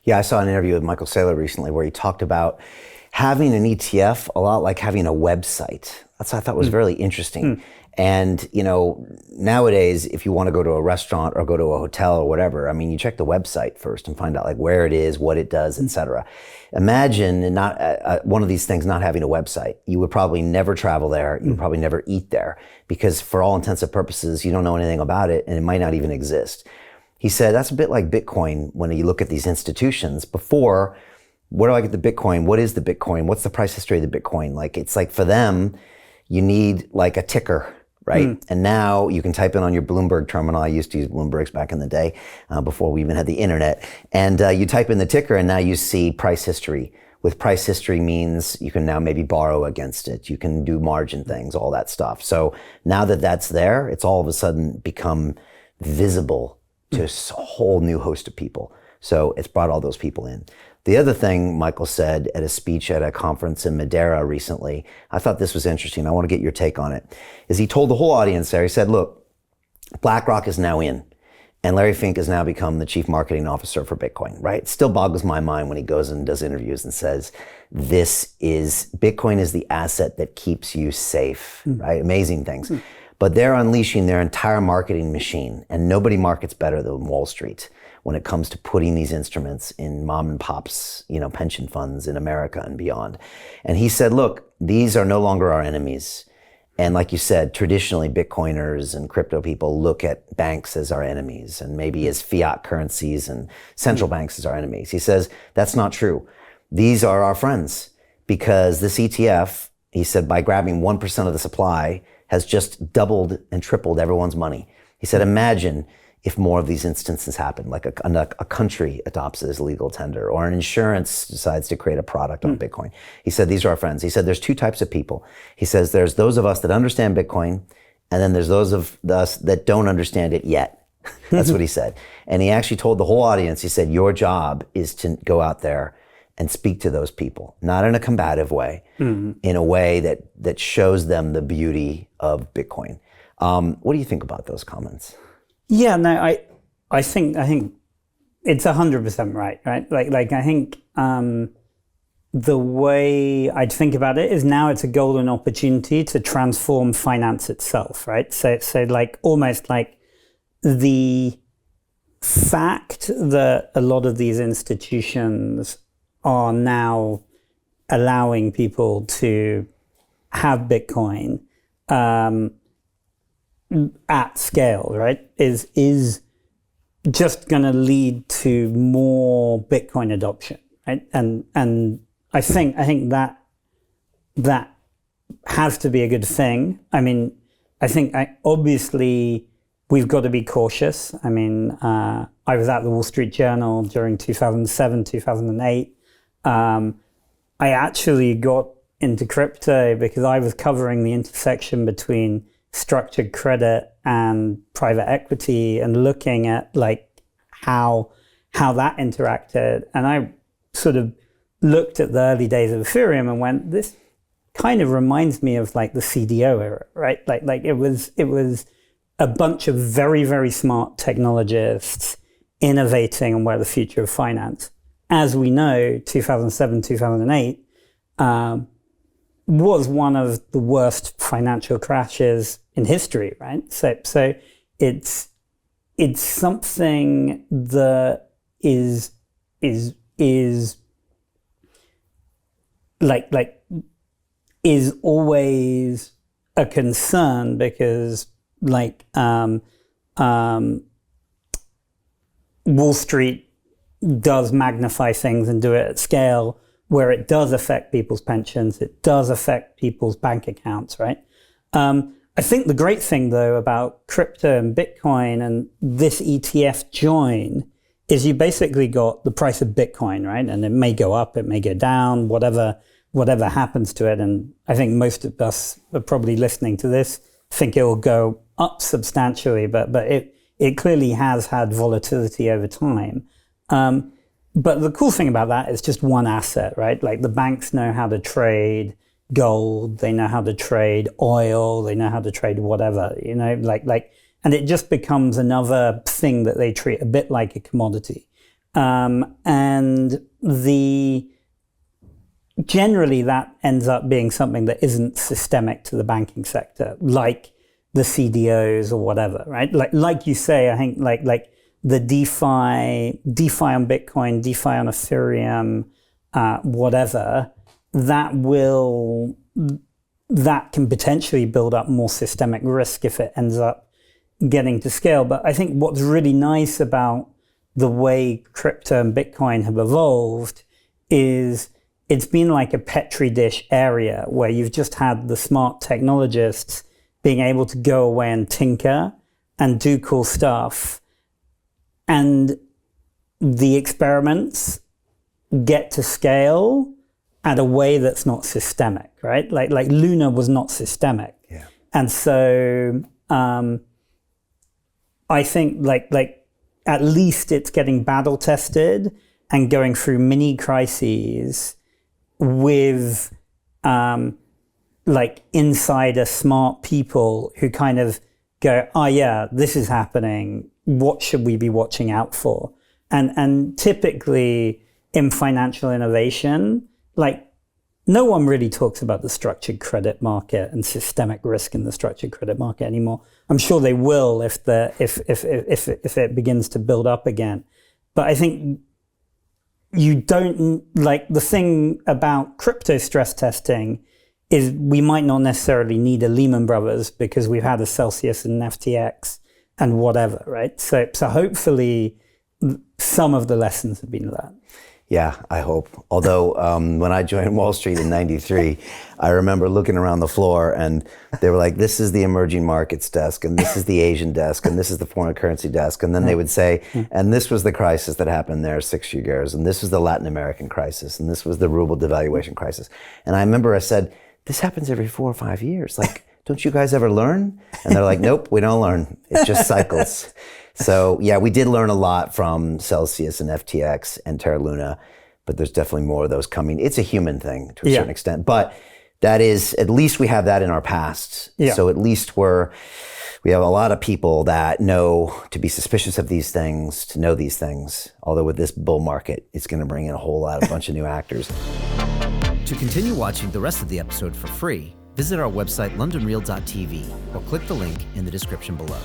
Yeah, I saw an interview with Michael Saylor recently where he talked about having an ETF a lot like having a website. That's what I thought was really interesting. And, nowadays, if you want to go to a restaurant or go to a hotel or whatever, I mean, you check the website first and find out like where it is, what it does, et cetera. Imagine not one of these things not having a website. You would probably never travel there. You would probably never eat there because for all intents and purposes, you don't know anything about it and it might not even exist. He said, that's a bit like Bitcoin when you look at these institutions. Before, where do I get the Bitcoin? What is the Bitcoin? What's the price history of the Bitcoin? Like, it's like for them, you need like a ticker, right? And now you can type in on your Bloomberg terminal. I used to use Bloombergs back in the day before we even had the internet. And you type in the ticker and now you see price history. With price history means you can now maybe borrow against it. You can do margin things, all that stuff. So now that that's there, it's all of a sudden become visible to a whole new host of people. So it's brought all those people in. The other thing Michael said at a speech at a conference in Madeira recently, I thought this was interesting. I want to get your take on it, is he told the whole audience there, he said, look, BlackRock is now in and Larry Fink has now become the chief marketing officer for Bitcoin, right? It still boggles my mind when he goes and does interviews and says, Bitcoin is the asset that keeps you safe, right? Amazing things. But they're unleashing their entire marketing machine, and nobody markets better than Wall Street when it comes to putting these instruments in mom and pops, pension funds in America and beyond. And he said, look, these are no longer our enemies. And like you said, traditionally Bitcoiners and crypto people look at banks as our enemies and maybe as fiat currencies and central banks as our enemies. He says, that's not true. These are our friends because this ETF, he said, by grabbing 1% of the supply, has just doubled and tripled everyone's money. He said, imagine if more of these instances happen, like a country adopts it as legal tender or an insurance decides to create a product on Bitcoin. He said, these are our friends. He said, there's two types of people. He says, there's those of us that understand Bitcoin, and then there's those of us that don't understand it yet. That's what he said. And he actually told the whole audience, he said, your job is to go out there and speak to those people, not in a combative way, in a way that shows them the beauty of Bitcoin. What do you think about those comments? Yeah, no, I think it's 100% right? Like I think the way I'd think about it is now it's a golden opportunity to transform finance itself, right? So like almost like the fact that a lot of these institutions are now allowing people to have Bitcoin at scale, right, is just going to lead to more Bitcoin adoption, right? And I think that has to be a good thing. I mean, I think obviously we've got to be cautious. I mean, I was at the Wall Street Journal during 2007, 2008. I actually got into crypto because I was covering the intersection between structured credit and private equity and looking at like how that interacted. And I sort of looked at the early days of Ethereum and went, this kind of reminds me of like the CDO era, right? Like it was a bunch of very, very smart technologists innovating on where the future of finance. As we know, 2007, 2008 was one of the worst financial crashes in history, right? So it's something that is always a concern because Wall Street does magnify things and do it at scale where it does affect people's pensions, it does affect people's bank accounts, right? I think the great thing though about crypto and Bitcoin and this ETF join is you basically got the price of Bitcoin, right? And it may go up, it may go down, whatever happens to it. And I think most of us are probably listening to this think it will go up substantially, but it clearly has had volatility over time. But the cool thing about that is just one asset, right? Like the banks know how to trade gold, they know how to trade oil, they know how to trade whatever, and it just becomes another thing that they treat a bit like a commodity. And generally that ends up being something that isn't systemic to the banking sector, like the CDOs or whatever, right? Like you say, I think like the DeFi on Bitcoin, DeFi on Ethereum, whatever, that can potentially build up more systemic risk if it ends up getting to scale. But I think what's really nice about the way crypto and Bitcoin have evolved is it's been like a petri dish area where you've just had the smart technologists being able to go away and tinker and do cool stuff. And the experiments get to scale at a way that's not systemic, right? Like Luna was not systemic. Yeah. And so I think like at least it's getting battle tested and going through mini crises with like insider smart people who kind of go, oh yeah, this is happening. What should we be watching out for? And typically in financial innovation, like no one really talks about the structured credit market and systemic risk in the structured credit market anymore. I'm sure they will if it begins to build up again. But I think you don't, like, the thing about crypto stress testing is we might not necessarily need a Lehman Brothers because we've had a Celsius and an FTX and whatever, right? So hopefully some of the lessons have been learned. Yeah, I hope. Although when I joined Wall Street in '93, I remember looking around the floor and they were like, this is the emerging markets desk, and this is the Asian desk, and this is the foreign currency desk. And then they would say, and this was the crisis that happened there 6 years, and this was the Latin American crisis, and this was the ruble devaluation crisis. And I remember I said, this happens every 4 or 5 years. Like, don't you guys ever learn? And they're like, nope, we don't learn. It just cycles. So yeah, we did learn a lot from Celsius and FTX and Terra Luna, but there's definitely more of those coming. It's a human thing to a certain extent, but that is, at least we have that in our past. Yeah. So at least we have a lot of people that know to be suspicious of these things, to know these things. Although with this bull market, it's going to bring in a whole bunch of new actors. To continue watching the rest of the episode for free, visit our website londonreal.tv or click the link in the description below.